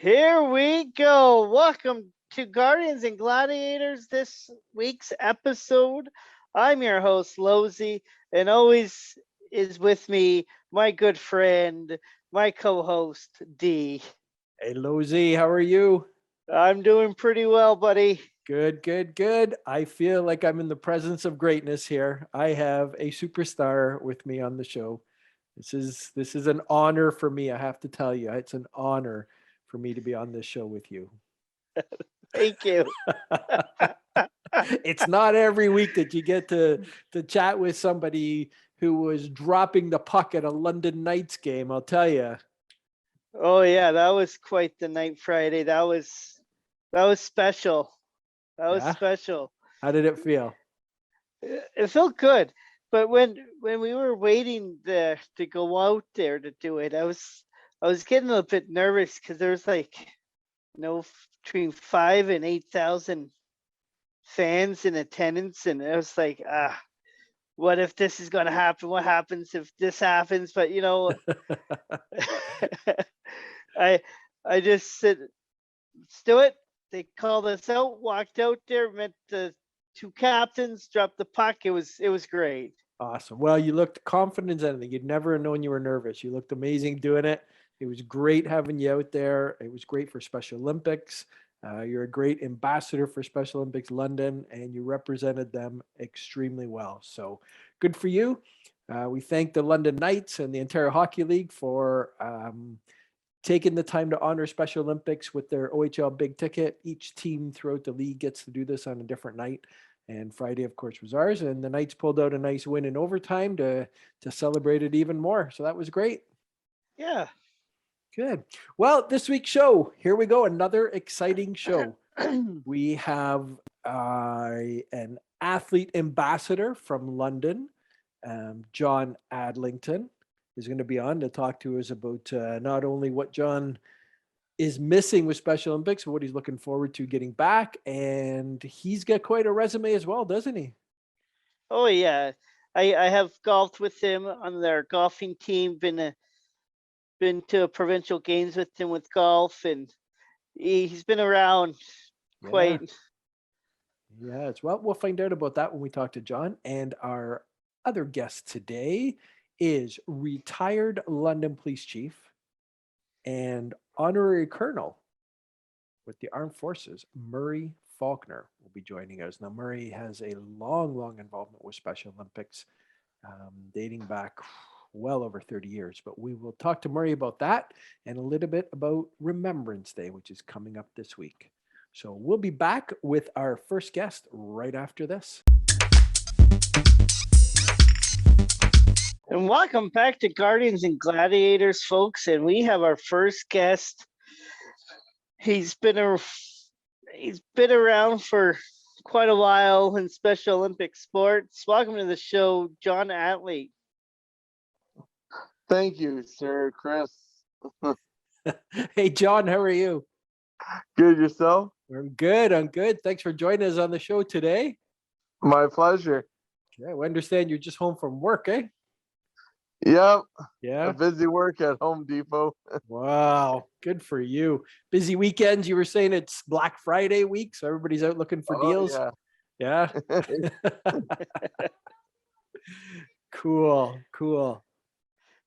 Here we go. Welcome to Guardians and Gladiators, this week's episode. I'm your host, Lauzie, and always is with me my good friend, my co host, D. Hey, Lauzie, how are you? I'm doing pretty well, buddy. Good, good, good. I feel like I'm in the presence of greatness here. I have a superstar with me on the show. This is an honor for me. I have to tell you, it's an honor for me to be on this show with you. Thank you. It's not every week that you get to chat with somebody who was dropping the puck at a London Knights game. I'll tell you. Oh, yeah, that was quite the night Friday. That was special. That was Yeah. special. How did it feel? It felt good, but when we were waiting to go out there to do it, I was getting a bit nervous because there was between 5 and 8,000 fans in attendance, and I was like, what if this is gonna happen? What happens if this happens? But I I just said, let's do it. They called us out, walked out there, met the two captains, dropped the puck. It was great. Awesome. Well, you looked confident in it. You'd never known you were nervous. You looked amazing doing it. It was great having you out there. It was great for Special Olympics. You're a great ambassador for Special Olympics London, and you represented them extremely well. So good for you. We thank the London Knights and the Ontario Hockey League for taking the time to honor Special Olympics with their OHL big ticket. Each team throughout the league gets to do this on a different night. And Friday, of course, was ours. And the Knights pulled out a nice win in overtime to celebrate it even more. So that was great. Yeah. Good. Well, this week's show, here we go. Another exciting show. We have an athlete ambassador from London, Jon Adlington, is going to be on to talk to us about not only what Jon is missing with Special Olympics, but what he's looking forward to getting back. And he's got quite a resume as well, doesn't he? Oh yeah. I have golfed with him on their golfing team. Been to provincial games with him with golf, and he's been around quite. Yes. Well, we'll find out about that when we talk to Jon. And our other guest today is retired London Police Chief and Honorary Colonel with the Armed Forces, Murray Faulkner, will be joining us. Now, Murray has a long involvement with Special Olympics, dating back well over 30 years. But we will talk to Murray about that and a little bit about Remembrance Day, which is coming up this week. So we'll be back with our first guest right after this. And welcome back to Guardians and Gladiators, folks. And we have our first guest. He's been around for quite a while in Special Olympic sports. Welcome to the show, Jon Adlington. Thank you, Sir Chris. Hey, Jon, how are you? Good, yourself? I'm good. Thanks for joining us on the show today. My pleasure. Yeah, we understand you're just home from work, eh? Yep. Yeah. A busy work at Home Depot. Wow. Good for you. Busy weekends. You were saying it's Black Friday week, so everybody's out looking for deals. Yeah. Cool.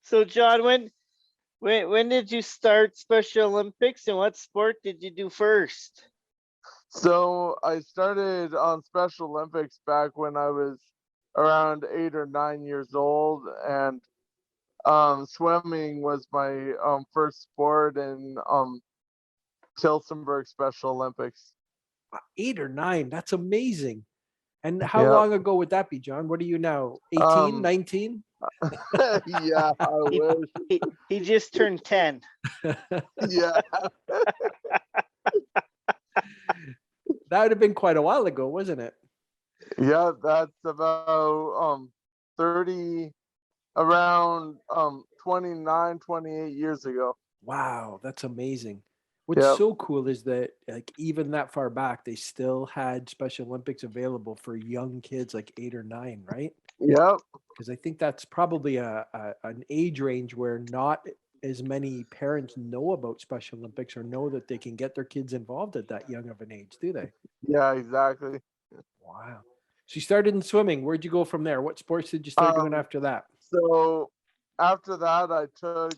So, Jon, when did you start Special Olympics, and what sport did you do first? So I started on Special Olympics back when I was around 8 or 9 years old, and swimming was my first sport in Tilsonburg Special Olympics. 8 or 9. That's amazing. And how long ago would that be, Jon? What are you now? 18, 19? Yeah, I wish. He just turned 10. Yeah. That would have been quite a while ago, wasn't it? Yeah, that's about 30, around 29, 28 years ago. Wow, that's amazing. What's so cool is that like even that far back, they still had Special Olympics available for young kids like 8 or 9, right? Yep. Because I think that's probably an age range where not as many parents know about Special Olympics or know that they can get their kids involved at that young of an age, do they? Yeah, exactly. Wow. So you started in swimming. Where'd you go from there? What sports did you start doing after that? So after that, I took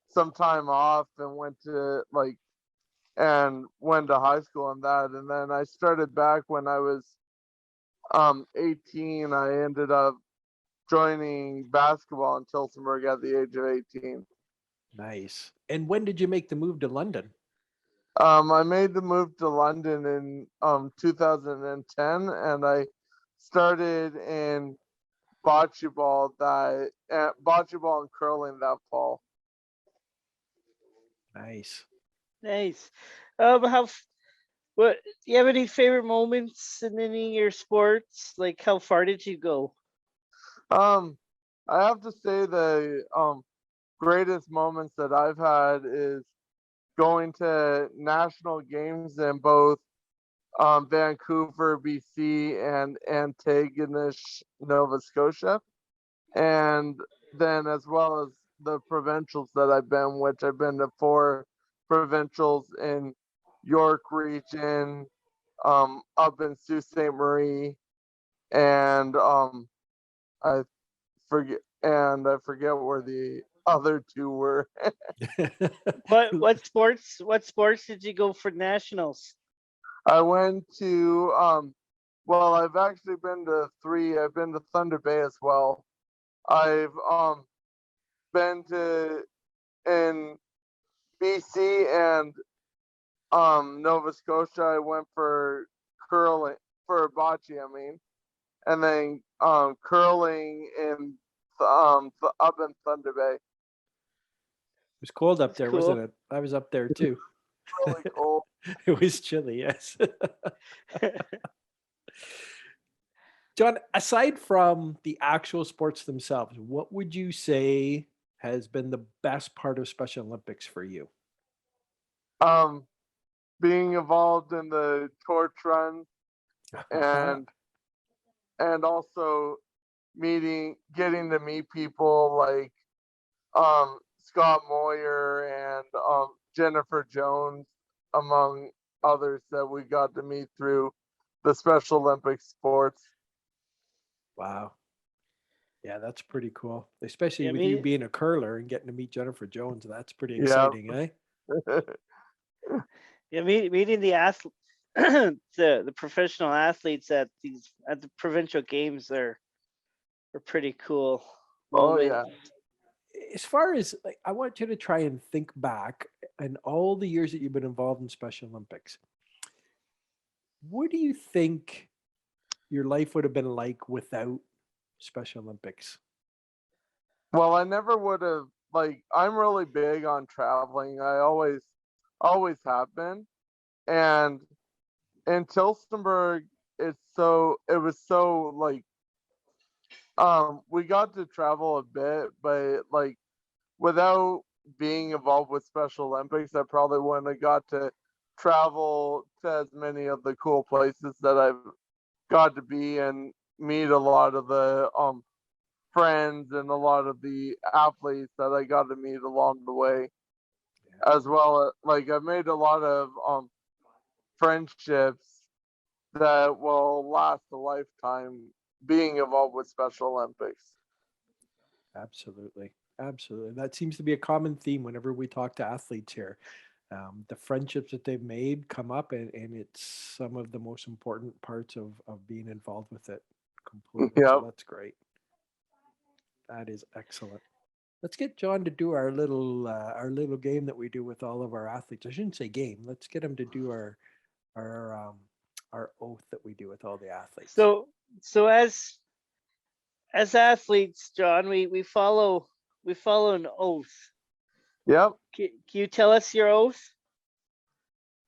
some time off and went to high school and that, and then I started back when I was 18. I ended up joining basketball in Tilsonburg at the age of 18. Nice. And when did you make the move to London? I made the move to London in 2010, and I started in bocce ball and curling that fall. Nice. Nice. What do you have any favorite moments in any of your sports? Like, how far did you go? Um, I have to say the greatest moments that I've had is going to national games in both Vancouver, BC, and Antigonish, Nova Scotia, and then as well as the provincials that I've been, which I've been to 4 provincials in York region, up in Sault Ste. Marie, and I I forget where the other 2 were. What sports did you go for nationals? I went to well, I've actually been to 3. I've been to Thunder Bay as well. I've been to in BC and Nova Scotia. I went for curling for bocce, I mean, and then curling in up in Thunder Bay. It was cold up That's there, cool. wasn't it? I was up there too. Really cold. It was chilly, yes. Jon, aside from the actual sports themselves, what would you say has been the best part of Special Olympics for you? Being involved in the torch run and also getting to meet people like Scott Moyer and Jennifer Jones, among others that we got to meet through the Special Olympics sports. Wow. Yeah, that's pretty cool. Especially Yeah, with you being a curler and getting to meet Jennifer Jones. That's pretty Yeah. exciting, eh? yeah, meeting the the professional athletes at the provincial games are pretty cool Oh moment. yeah. As far as like, I want you to try and think back and all the years that you've been involved in Special Olympics. What do you think your life would have been like without Special Olympics? Well, I never would have I'm really big on traveling. I always have been. And in Tilsonburg, it was so we got to travel a bit, but without being involved with Special Olympics, I probably wouldn't have got to travel to as many of the cool places that I've got to be and meet a lot of the friends and a lot of the athletes that I got to meet along the way. As well, I've made a lot of friendships that will last a lifetime being involved with Special Olympics. Absolutely. Absolutely. That seems to be a common theme whenever we talk to athletes here. The friendships that they've made come up, and it's some of the most important parts of being involved with it completely. Yep. So that's great. That is excellent. Let's get Jon to do our little game that we do with all of our athletes. I shouldn't say game. Let's get him to do our oath that we do with all the athletes. So as athletes, Jon, we follow an oath. Yep. Can you tell us your oath?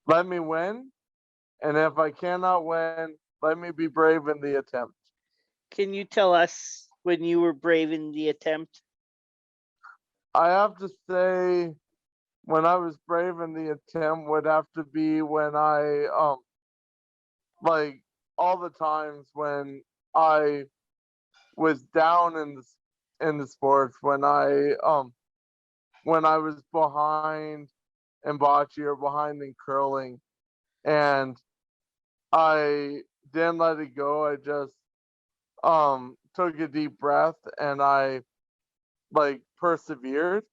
Let me win, and if I cannot win, let me be brave in the attempt. Can you tell us when you were brave in the attempt? I have to say, when I was brave in the attempt would have to be when I all the times when I was down in the sports, when I when I was behind in bocce or behind in curling, and I didn't let it go. I just took a deep breath and I like persevered.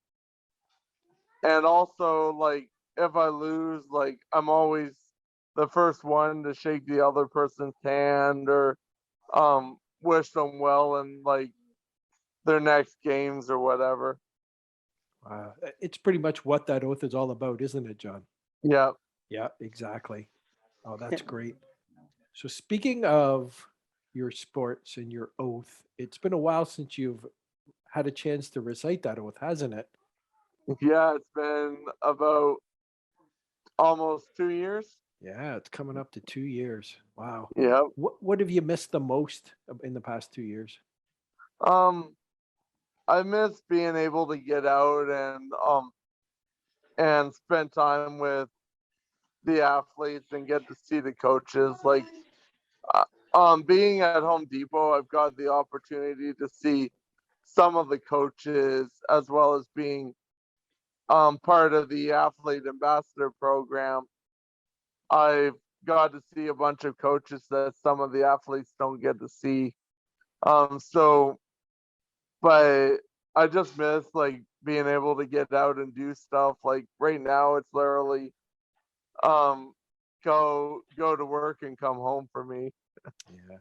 And also, like, if I lose, like, I'm always the first one to shake the other person's hand or wish them well in like their next games or whatever. It's pretty much what that oath is all about, isn't it, John? Yeah. Yeah, exactly. Oh, that's great. So speaking of your sports and your oath, it's been a while since you've had a chance to recite that oath, hasn't it? Yeah, it's been about almost 2 years. Yeah, it's coming up to 2 years. Wow. Yeah. What have you missed the most in the past 2 years? I miss being able to get out and spend time with the athletes and get to see the coaches. Like being at Home Depot, I've got the opportunity to see some of the coaches as well as being part of the athlete ambassador program. I've got to see a bunch of coaches that some of the athletes don't get to see. So but I just miss like being able to get out and do stuff. Like right now it's literally um go to work and come home for me. Yeah.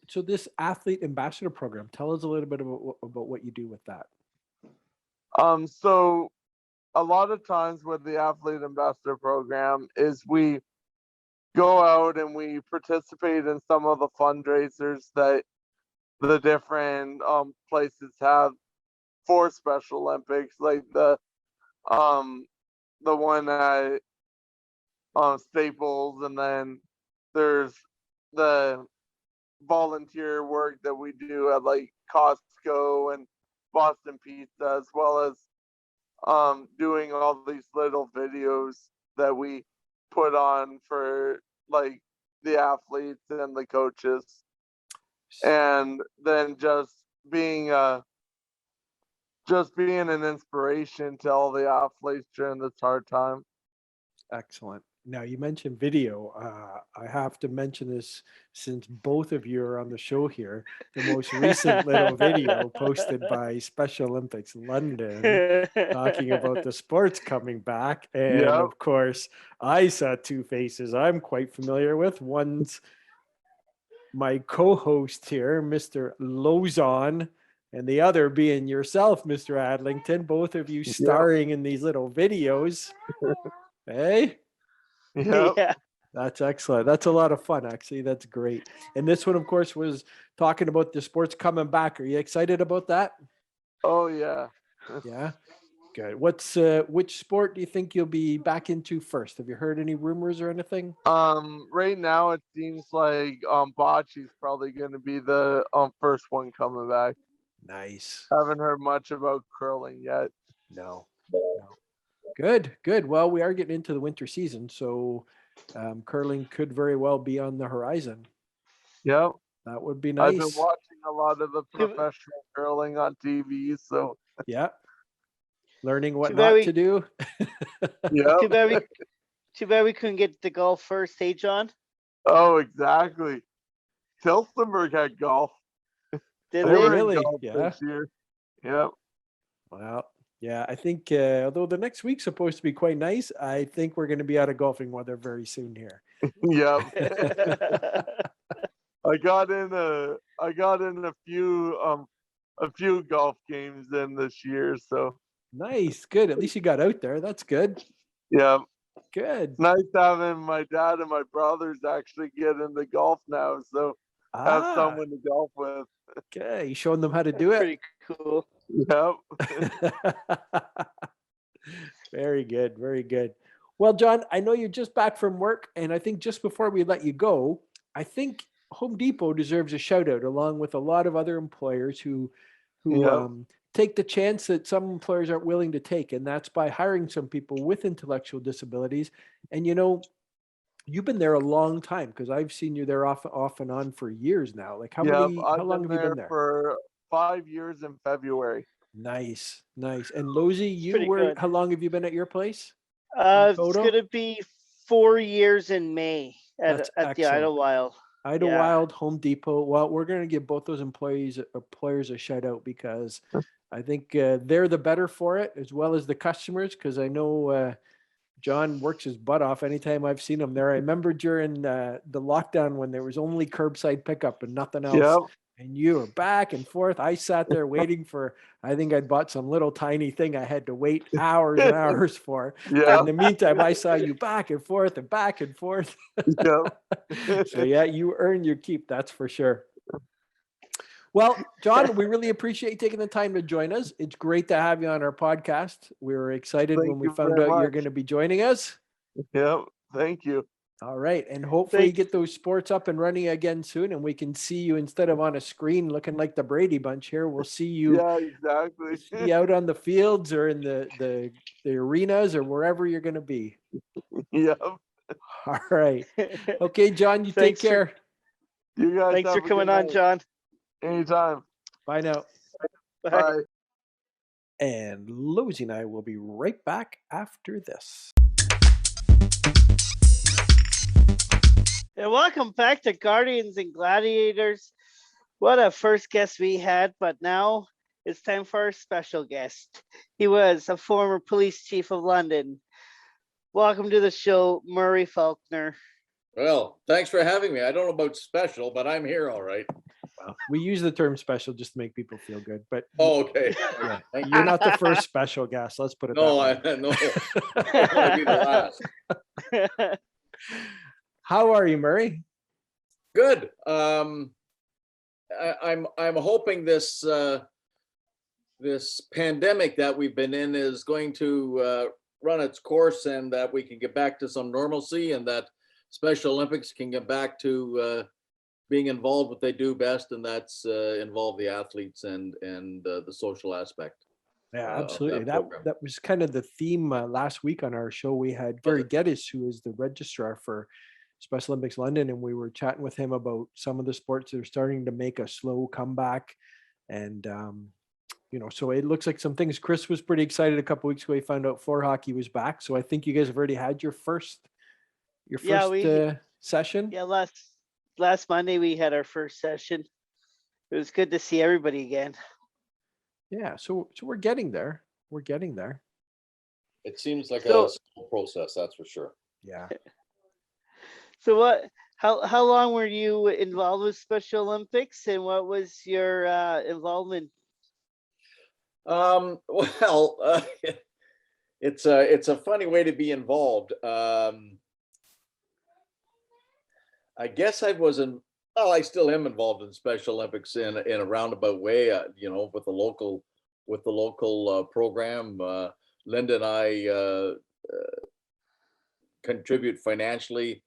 So this athlete ambassador program, tell us a little bit about what you do with that. So a lot of times with the athlete ambassador program is we go out and we participate in some of the fundraisers that the different places have for Special Olympics, like um the one at Staples, and then there's the volunteer work that we do at like Costco and Boston Pizza, as well as doing all these little videos that we put on for like the athletes and the coaches, and then just being an inspiration to all the athletes during this hard time. Excellent. Now you mentioned video. I have to mention this since both of you are on the show here. The most recent little video posted by Special Olympics London talking about the sports coming back. And Yep. of course, I saw two faces I'm quite familiar with. One's my co-host here, Mr. Lauzie, and the other being yourself, Mr. Adlington. Both of you starring in these little videos. Hey? Yep. Yeah. That's excellent. That's a lot of fun, actually. That's great. And this one, of course, was talking about the sports coming back. Are you excited about that? Oh yeah. Yeah. Good. Which sport do you think you'll be back into first? Have you heard any rumors or anything? Right now it seems like bocce's probably gonna be the first one coming back. Nice. Haven't heard much about curling yet. No. Good. Well, we are getting into the winter season, so curling could very well be on the horizon. Yep. That would be I've been nice. watching a lot of the professional curling on TV, so Yeah. Learning what Too not bad to do. yeah. Too bad we couldn't get the golf first, hey John? Oh, exactly. Tilstenberg had golf. Did They they? were in really? golf Yeah. this year. Yep. Well, yeah, I think although the next week's supposed to be quite nice, I think we're going to be out of golfing weather very soon here. Yep. I got in a few golf games in this year, so Nice, good. At least you got out there. That's good. yeah. Good. It's nice having my dad and my brothers actually get into golf now, so have someone to golf with. Okay, you showing them how to do it. Pretty cool. Yep. Very good, very good. Well, John, I know you're just back from work, and I think just before we let you go, I think Home Depot deserves a shout out, along with a lot of other employers who Yep. take the chance that some employers aren't willing to take, and that's by hiring some people with intellectual disabilities. And you've been there a long time because I've seen you there off and on for years now. Like how Yep. long I've have you been there? for 5 years in February. Nice. And Lauzie, It's pretty good. how long have you been at your place? in It's total? gonna be 4 years in May That's at the excellent. Idlewild. Idlewild, Home Depot. Well, we're going to give both those employers a shout out because I think they're the better for it, as well as the customers. Because I know Jon works his butt off anytime I've seen him there. I remember during the lockdown when there was only curbside pickup and nothing else. Yep. And you were back and forth. I sat there waiting for, I think I'd bought some little tiny thing I had to wait hours and hours for. Yeah. In the meantime, I saw you back and forth and back and forth. Yep. So yeah, you earn your keep, that's for sure. Well, Jon, we really appreciate you taking the time to join us. It's great to have you on our podcast. We were excited Thank when we you found very out you're much. going to be joining us. Yep. Thank you. All right. And hopefully you Thanks. get those sports up and running again soon, and we can see you instead of on a screen looking like the Brady Bunch here. We'll see you, Yeah, exactly. see you out on the fields or in the arenas or wherever you're going to be. Yep. All right. Okay, Jon, you take Thanks for- care. You guys Thanks have for a coming good on, night. Jon. Anytime. Bye now. Bye. Bye. And Lauzie and I will be right back after this. And welcome back to Guardians and Gladiators. What a first guest we had, but now it's time for our special guest. He was a former police chief of London. Welcome to the show, Murray Faulkner. Well, thanks for having me. I don't know about special, but I'm here all right. Well, we use the term special just to make people feel good, but Oh, okay. yeah, Thank you're you. not the first special guest. Let's put it No, that way. no, I want to be the last. How are you, Murray? Good. I'm hoping this this pandemic that we've been in is going to run its course, and that we can get back to some normalcy, and that Special Olympics can get back to being involved what they do best, and that's involve the athletes and the social aspect. Yeah, of absolutely. that That program. that was kind of the theme last week on our show. We had Gary Geddes, who is the registrar for Special Olympics London, and we were chatting with him about some of the sports that are starting to make a slow comeback. And so it looks like some things. Chris was pretty excited a couple weeks ago. He found out floor hockey was back. So I think you guys have already had your first session. Yeah, last Monday we had our first session. It was good to see everybody again. Yeah, so we're getting there. We're getting there. It seems like So- a slow process, that's for sure. Yeah. So how long were you involved with Special Olympics, and what was your involvement? Well, it's a funny way to be involved. I guess I wasn't. Well, I still am involved in Special Olympics in a roundabout way. With the local program. Linda and I contribute financially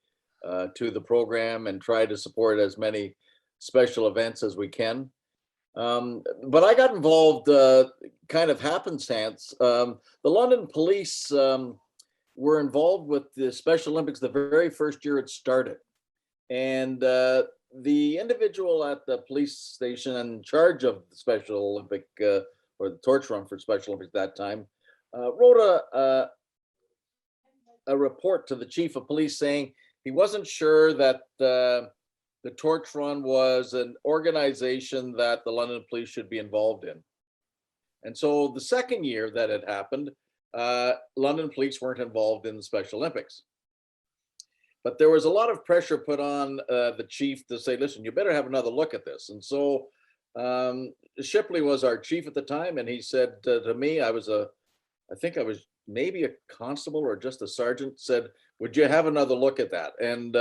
to the program and try to support as many special events as we can. But I got involved kind of happenstance. The London police were involved with the Special Olympics the very first year it started. And the individual at the police station in charge of the Special Olympic or the torch run for Special Olympics at that time wrote a report to the chief of police saying he wasn't sure that the torch run was an organization that the London police should be involved in. And so the second year that it happened, London police weren't involved in the Special Olympics. But there was a lot of pressure put on the chief to say, listen, you better have another look at this. And so Shipley was our chief at the time, and he said to me, I think I was maybe a constable or just a sergeant, said, would you have another look at that? And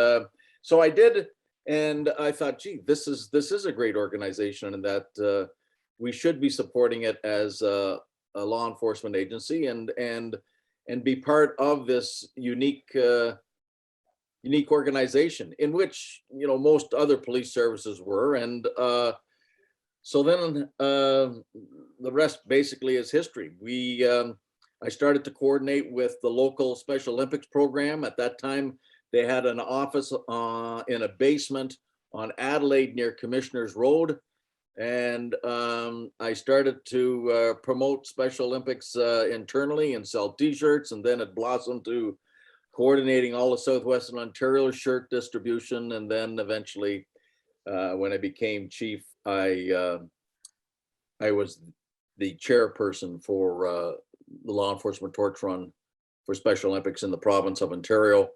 so I did, and I thought, gee, this is a great organization, and that we should be supporting it as a law enforcement agency and be part of this unique organization in which most other police services were. And so then the rest basically is history. I started to coordinate with the local Special Olympics program. At that time, they had an office in a basement on Adelaide near Commissioners Road. And I started to promote Special Olympics internally and sell T-shirts, and then it blossomed to coordinating all of Southwestern Ontario shirt distribution. And then eventually, when I became chief, I was the chairperson for the law enforcement torch run for Special Olympics in the province of Ontario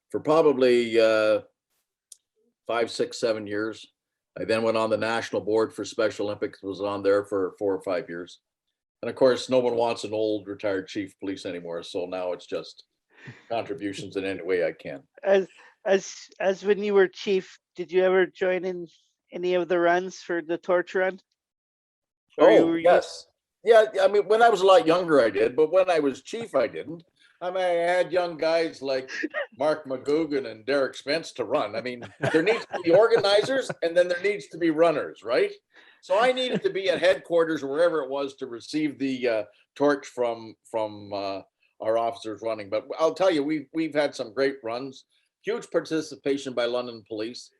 for probably 5, 6, 7 years. I then went on the national board for Special Olympics, was on there for 4 or 5 years. And of course, no one wants an old retired chief of police anymore. So now it's just contributions in any way I can. As when you were chief, did you ever join in any of the runs for the torch run? Or Oh, were you- yes. Yeah, I mean, when I was a lot younger, I did, but when I was chief, I didn't. I mean, I had young guys like Mark McGugan and Derek Spence to run. I mean, there needs to be organizers and then there needs to be runners, right? So I needed to be at headquarters or wherever it was to receive the torch from our officers running. But I'll tell you, we've had some great runs, huge participation by London Police.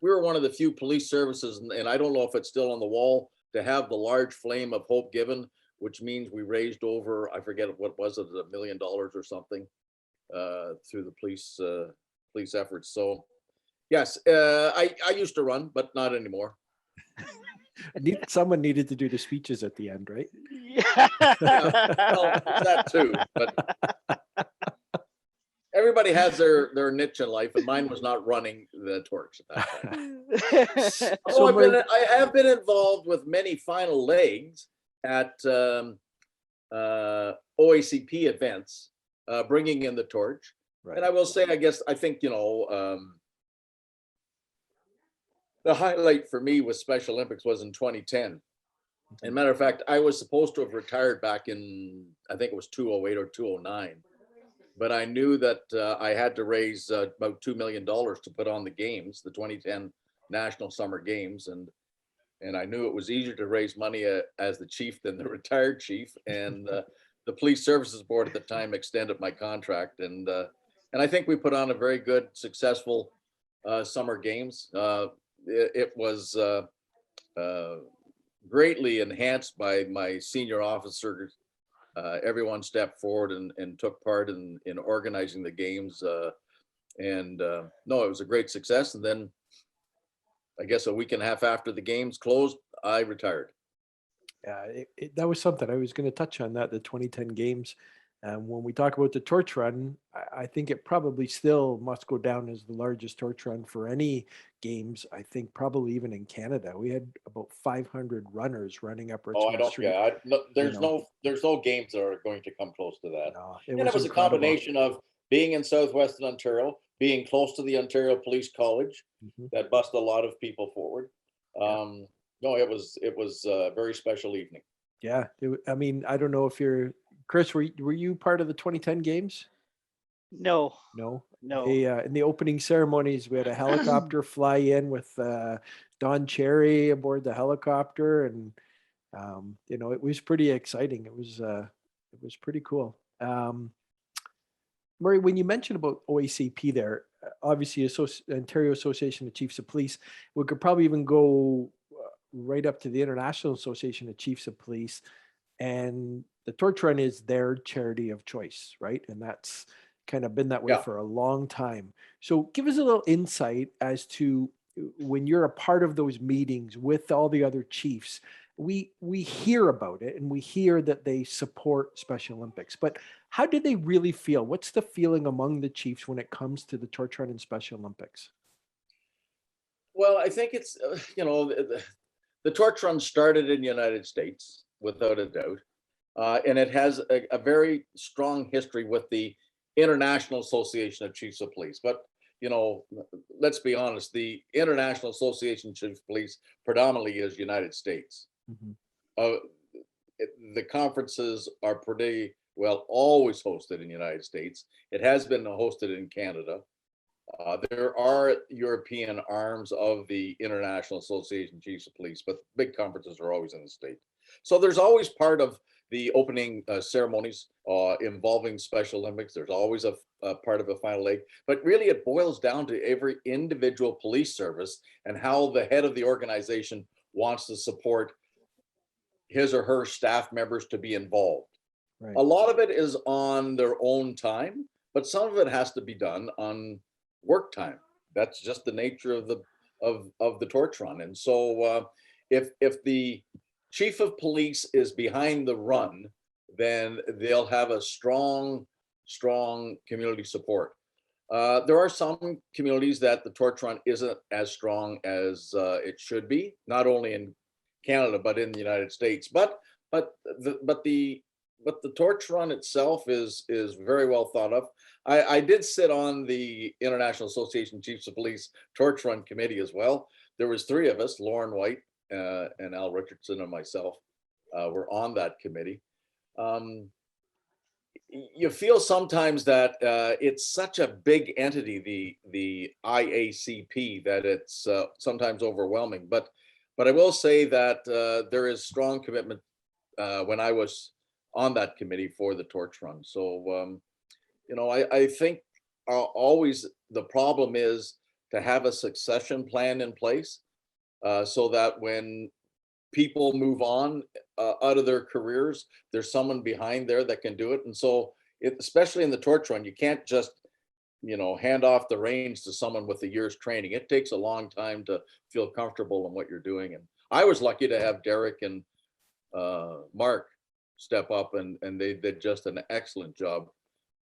We were one of the few police services, and I don't know if it's still on the wall, to have the large flame of hope given, which means we raised over, I forget what was it, $1 million or something through the police efforts. So yes, I used to run, but not anymore. Someone needed to do the speeches at the end, right? Yeah. Well, that too, but everybody has their niche in life, and mine was not running the torch at that time. So I have been involved with many final legs at OACP events, bringing in the torch. Right. And I will say, I think, the highlight for me with Special Olympics was in 2010. As a matter of fact, I was supposed to have retired back in, I think it was 2008 or 2009. But I knew that I had to raise about $2 million to put on the games, the 2010 National Summer Games. And I knew it was easier to raise money as the chief than the retired chief. And the Police Services Board at the time extended my contract. And I think we put on a very good, successful Summer Games. It was greatly enhanced by my senior officers. Everyone stepped forward and took part in organizing the games. No, it was a great success. And then I guess a week and a half after the games closed, I retired. Yeah, that was something I was going to touch on, that the 2010 games. When we talk about the torch run, I think it probably still must go down as the largest torch run for any games. I think probably even in Canada, we had about 500 runners running up Richmond Street. There's no games that are going to come close to that. No, It was incredible. A combination of being in Southwestern Ontario, being close to the Ontario Police College, that busted a lot of people forward. No, it was a very special evening. Yeah, I mean, I don't know if Chris, were you part of the 2010 games? No. In the opening ceremonies, we had a helicopter fly in with Don Cherry aboard the helicopter, and it was pretty exciting. It was pretty cool. Murray, when you mentioned about OACP there, obviously Ontario Association of Chiefs of Police, we could probably even go right up to the International Association of Chiefs of Police, and the torch run is their charity of choice, right? And that's kind of been that way for a long time. So give us a little insight as to when you're a part of those meetings with all the other chiefs. We hear about it and we hear that they support Special Olympics, but how do they really feel? What's the feeling among the chiefs when it comes to the torch run and Special Olympics? Well, I think it's, the torch run started in the United States, without a doubt. And it has a very strong history with the International Association of Chiefs of Police. But, let's be honest, the International Association of Chiefs of Police predominantly is United States. The conferences are pretty well always hosted in the United States. It has been hosted in Canada. There are European arms of the International Association of Chiefs of Police, but big conferences are always in the state. So there's always part of the opening ceremonies involving Special Olympics. There's always a part of a final leg, but really it boils down to every individual police service and how the head of the organization wants to support his or her staff members to be involved. Right. A lot of it is on their own time, but some of it has to be done on work time. That's just the nature of the torch run. And so if the chief of police is behind the run, then they'll have a strong community support. There are some communities that the torch run isn't as strong as it should be, not only in Canada but in the United States. But the torch run itself is very well thought of. I did sit on the International Association of Chiefs of Police torch run committee as well. There was 3 of us, Lauren White and Al Richardson and myself were on that committee. You feel sometimes that it's such a big entity, the IACP, that it's sometimes overwhelming. But I will say that there is strong commitment when I was on that committee for the torch run. So, I think always the problem is to have a succession plan in place so that when people move on out of their careers, there's someone behind there that can do it. And so, especially in the torch run, you can't just, hand off the reins to someone with a year's training. It takes a long time to feel comfortable in what you're doing. And I was lucky to have Derek and Mark step up, and they did just an excellent job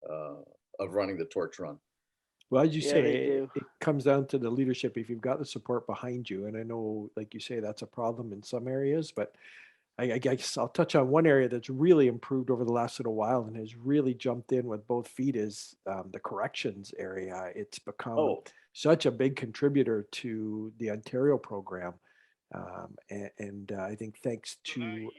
of running the torch run. Well, as you Yeah, say, they it, do. it comes down to the leadership. If you've got the support behind you, and I know, like you say, that's a problem in some areas, but I guess I'll touch on one area that's really improved over the last little while and has really jumped in with both feet is the corrections area. It's become such a big contributor to the Ontario program. And I think thanks to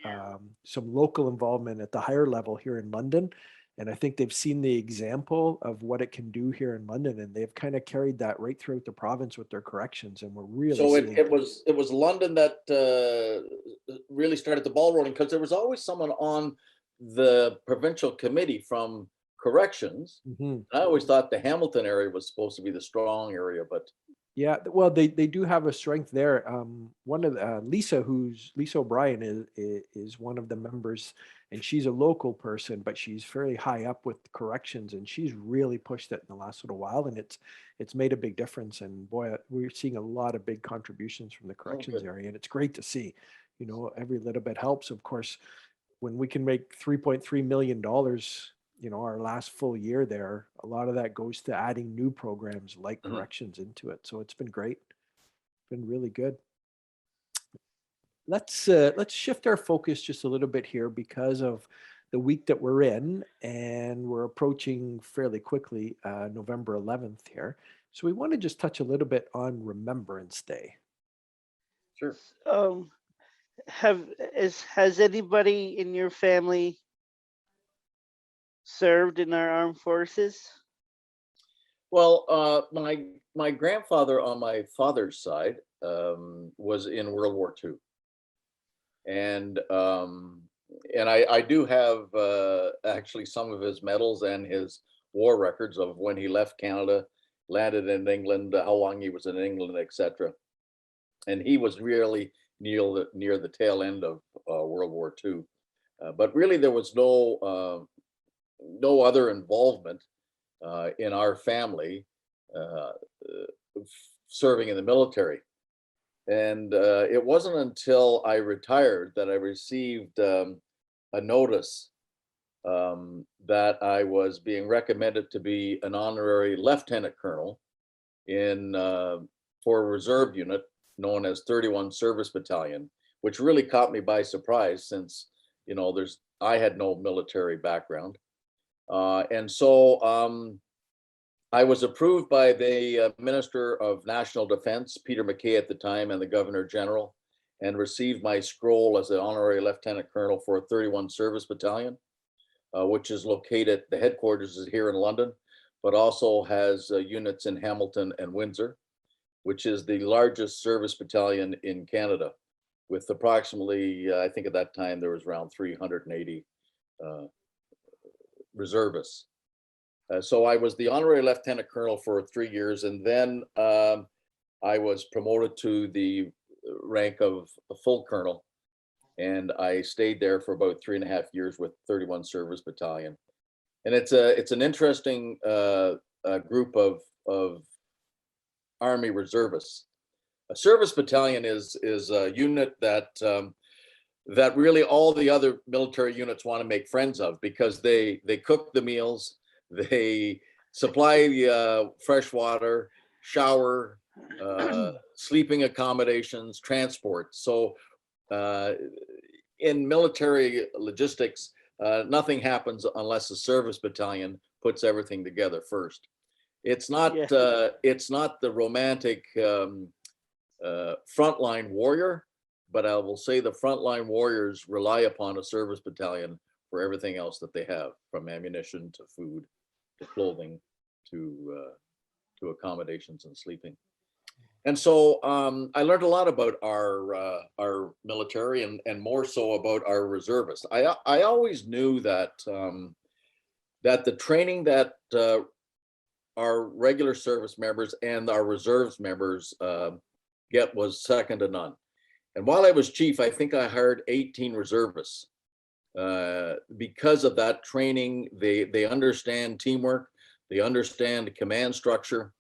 some local involvement at the higher level here in London. And I think they've seen the example of what it can do here in London, and they've kind of carried that right throughout the province with their corrections. And we're really So seeing it was London that really started the ball rolling, because there was always someone on the provincial committee from corrections. Mhm. I always thought the Hamilton area was supposed to be the strong area, but Yeah, well, they do have a strength there. One of the, Lisa O'Brien is one of the members, and she's a local person, but she's very high up with corrections, and she's really pushed it in the last little while, and it's made a big difference. And boy, we're seeing a lot of big contributions from the corrections good. area, and it's great to see. Every little bit helps. Of course, when we can make $3.3 million, our last full year there, a lot of that goes to adding new programs like corrections into it. So it's been great. Been really good. Let's shift our focus just a little bit here because of the week that we're in, and we're approaching fairly quickly November 11th here. So we want to just touch a little bit on Remembrance Day. sure. Has anybody in your family served in our armed forces? Well, my grandfather on my father's side was in World War II, and I do have actually some of his medals and his war records of when he left Canada, landed in England, how long he was in England, etc. And he was really near the tail end of World War II, but really there was no other involvement in our family serving in the military. And it wasn't until I retired that I received a notice that I was being recommended to be an honorary lieutenant colonel for a reserve unit known as 31 Service Battalion, which really caught me by surprise since, I had no military background. And so I was approved by the Minister of National Defense, Peter MacKay at the time, and the Governor General, and received my scroll as an honorary lieutenant colonel for a 31 Service Battalion, which is located, the headquarters is here in London, but also has units in Hamilton and Windsor, which is the largest service battalion in Canada, with approximately, I think at that time, there was around 380 reservists. So I was the honorary lieutenant colonel for 3 years, and then I was promoted to the rank of a full colonel, and I stayed there for about 3.5 years with 31 Service Battalion. And it's an interesting group of Army reservists. A service battalion is a unit that that really all the other military units want to make friends of, because they cook the meals, they supply fresh water, shower, sleeping accommodations, transport. So in military logistics, nothing happens unless the service battalion puts everything together first. It's not it's not the romantic frontline warrior, but I will say the frontline warriors rely upon a service battalion for everything else that they have, from ammunition to food to clothing to accommodations and sleeping. And so I learned a lot about our military, and more so about our reservists. I always knew that that the training that our regular service members and our reserves members get was second to none. And while I was chief, I think I hired 18 reservists. Because of that training, they understand teamwork, they understand command structure,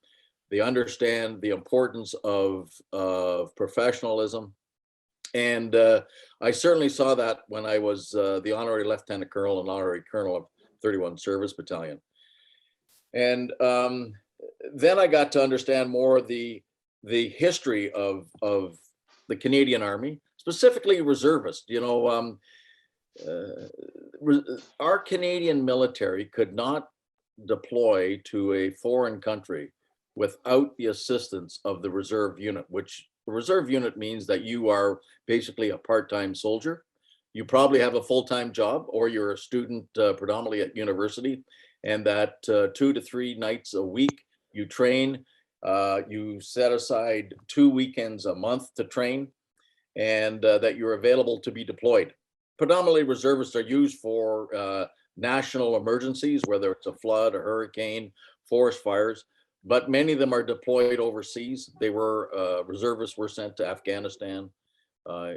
they understand the importance of professionalism. And I certainly saw that when I was the Honorary Lieutenant Colonel and Honorary Colonel of 31 Service Battalion. And then I got to understand more the history of the Canadian Army, specifically reservists. You know, our Canadian military could not deploy to a foreign country without the assistance of the reserve unit, which the reserve unit means that you are basically a part-time soldier. You probably have a full-time job, or you're a student predominantly at university, and that 2 to 3 nights a week you train. You set aside 2 weekends a month to train, and that you're available to be deployed. Predominantly reservists are used for national emergencies, whether it's a flood, a hurricane, forest fires, but many of them are deployed overseas. They were reservists were sent to Afghanistan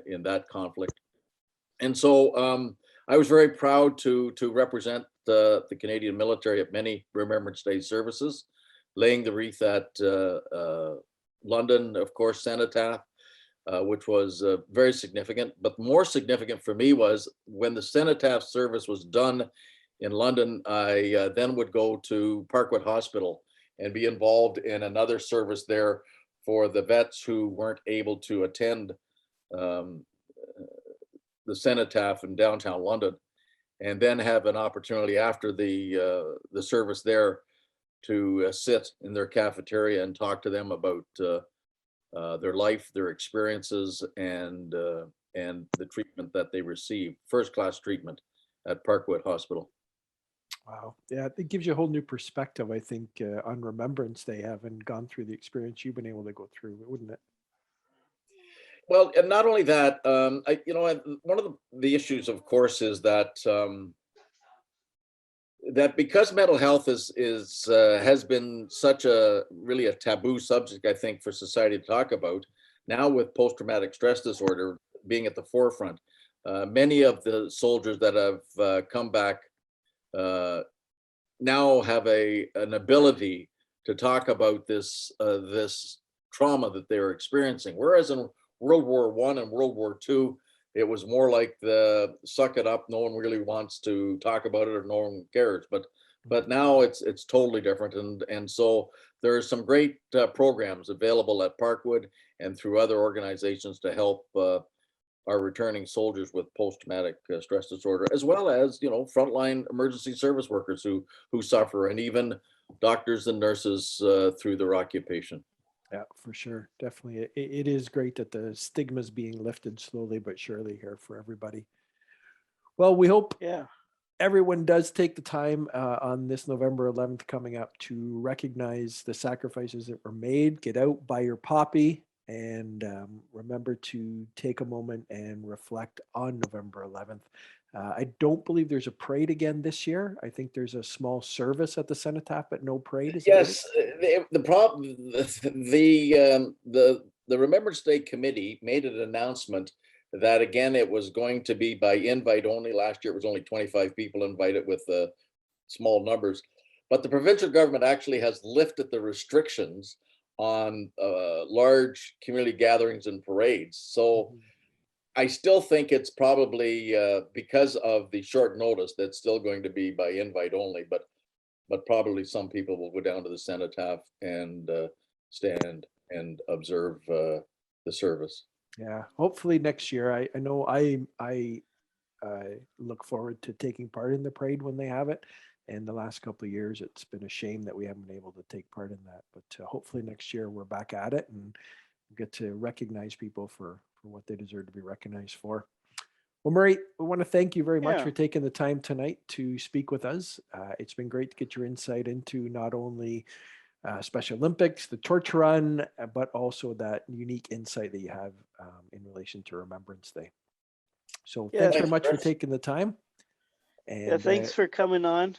in that conflict. And so I was very proud to represent the Canadian military at many Remembrance Day services, laying the wreath at London, of course, Cenotaph, which was very significant. But more significant for me was when the Cenotaph service was done in London, I then would go to Parkwood Hospital and be involved in another service there for the vets who weren't able to attend the Cenotaph in downtown London, and then have an opportunity after the service there to sit in their cafeteria and talk to them about their life, their experiences, and the treatment that they received, first-class treatment at Parkwood Hospital. Wow. Yeah, it gives you a whole new perspective, I think, on Remembrance Day, having gone through the experience you've been able to go through, wouldn't it? Well, and not only that, one of the issues, of course, is that that because mental health has been such a really a taboo subject, I think, for society to talk about. Now, with post-traumatic stress disorder being at the forefront, many of the soldiers that have come back now have an ability to talk about this trauma that they're experiencing. Whereas in World War I and World War II, it was more like the suck it up. No one really wants to talk about it, or no one cares. But now it's totally different, and so there are some great programs available at Parkwood and through other organizations to help our returning soldiers with post-traumatic stress disorder, as well as frontline emergency service workers who suffer, and even doctors and nurses through their occupation. Yeah, for sure. Definitely. It is great that the stigma is being lifted slowly but surely here for everybody. Well, we hope everyone does take the time on this November 11th coming up to recognize the sacrifices that were made. Get out, buy your poppy, and remember to take a moment and reflect on November 11th. I don't believe there's a parade again this year. I think there's a small service at the Cenotaph, but no parade. Is yes, the problem, the the Remembrance Day committee made an announcement that again, it was going to be by invite only. Last year, it was only 25 people invited with small numbers. But the provincial government actually has lifted the restrictions on large community gatherings and parades. So I still think it's probably because of the short notice that's still going to be by invite only, but probably some people will go down to the cenotaph and stand and observe the service. Yeah, hopefully next year. I know I look forward to taking part in the parade when they have it. And the last couple of years, it's been a shame that we haven't been able to take part in that. But hopefully next year we're back at it and get to recognize people for what they deserve to be recognized for. Well, Murray, we want to thank you very much for taking the time tonight to speak with us. It's been great to get your insight into not only Special Olympics, the torch run, but also that unique insight that you have in relation to Remembrance Day. So thanks very much for taking the time. And thanks for coming on.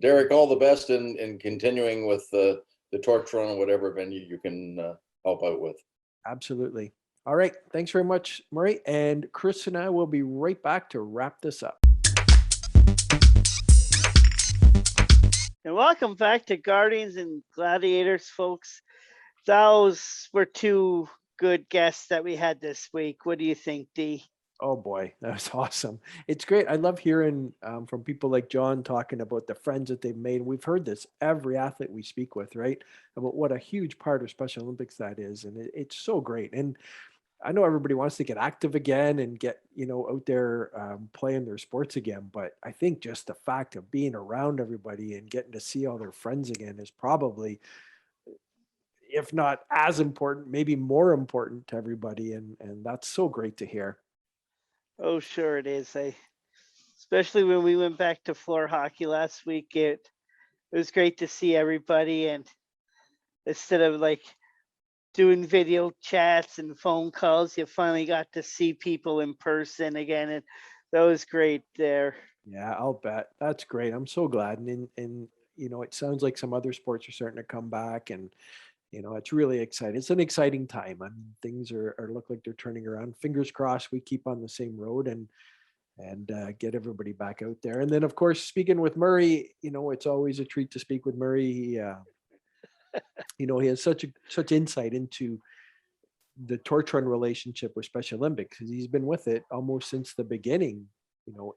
Derek, all the best in continuing with the torch run or whatever venue you can help out with. Absolutely. All right. Thanks very much, Murray. And Chris and I will be right back to wrap this up. And welcome back to Guardians and Gladiators, folks. Those were two good guests that we had this week. What do you think, D? Oh boy, that was awesome. It's great. I love hearing from people like Jon talking about the friends that they've made. We've heard this every athlete we speak with, right? About what a huge part of Special Olympics that is. And it's so great. And I know everybody wants to get active again and get, out there playing their sports again. But I think just the fact of being around everybody and getting to see all their friends again is probably, if not as important, maybe more important to everybody. And that's so great to hear. Oh, sure it is. Especially when we went back to floor hockey last week, it was great to see everybody. And instead of doing video chats and phone calls, you finally got to see people in person again. And that was great there. Yeah, I'll bet. That's great. I'm so glad. And it sounds like some other sports are starting to come back, and it's really exciting. It's an exciting time. I mean, things are look like they're turning around. Fingers crossed we keep on the same road and get everybody back out there. And then, of course, speaking with Murray, it's always a treat to speak with Murray. He has such insight into the torch run relationship with Special Olympics, because he's been with it almost since the beginning,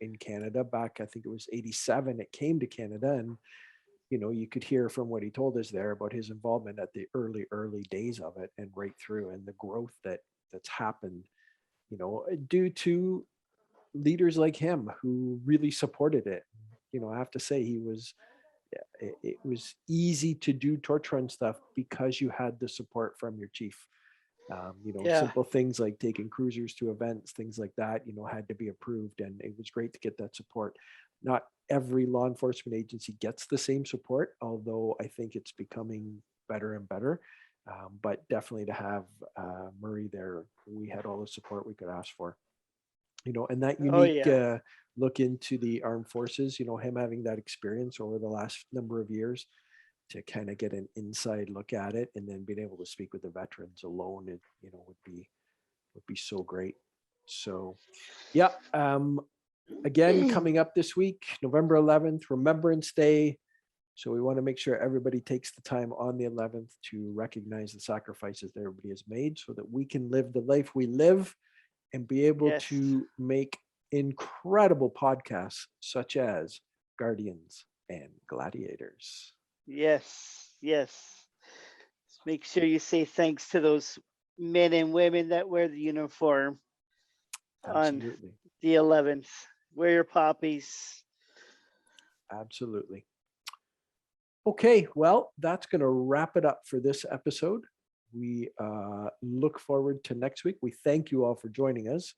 in Canada. Back, I think it was 87, it came to Canada. And you could hear from what he told us there about his involvement at the early days of it and right through, and the growth that's happened, due to leaders like him who really supported it. I have to say it was easy to do torch run stuff because you had the support from your chief. Simple things like taking cruisers to events, things like that, had to be approved. And it was great to get that support. Not every law enforcement agency gets the same support, although I think it's becoming better and better. But definitely to have Murray there, we had all the support we could ask for. And that unique look into the armed forces, him having that experience over the last number of years to kind of get an inside look at it, and then being able to speak with the veterans alone, it, would be so great. So, yeah. Again, coming up this week, November 11th, Remembrance Day. So we want to make sure everybody takes the time on the 11th to recognize the sacrifices that everybody has made so that we can live the life we live and be able to make incredible podcasts such as Guardians and Gladiators. Yes. Make sure you say thanks to those men and women that wear the uniform. Absolutely. On the 11th. Wear your poppies. Absolutely. Okay, well, that's going to wrap it up for this episode. We look forward to next week. We thank you all for joining us.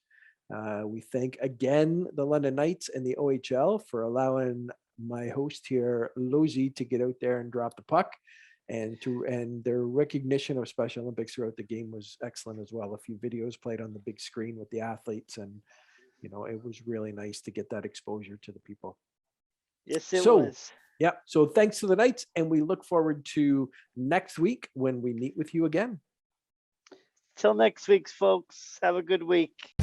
We thank again the London Knights and the OHL for allowing my host here, Lauzie, to get out there and drop the puck. And their recognition of Special Olympics throughout the game was excellent as well. A few videos played on the big screen with the athletes, and it was really nice to get that exposure to the people. Yes, it was. Yeah. So thanks to the Knights, and we look forward to next week when we meet with you again. Till next week, folks. Have a good week.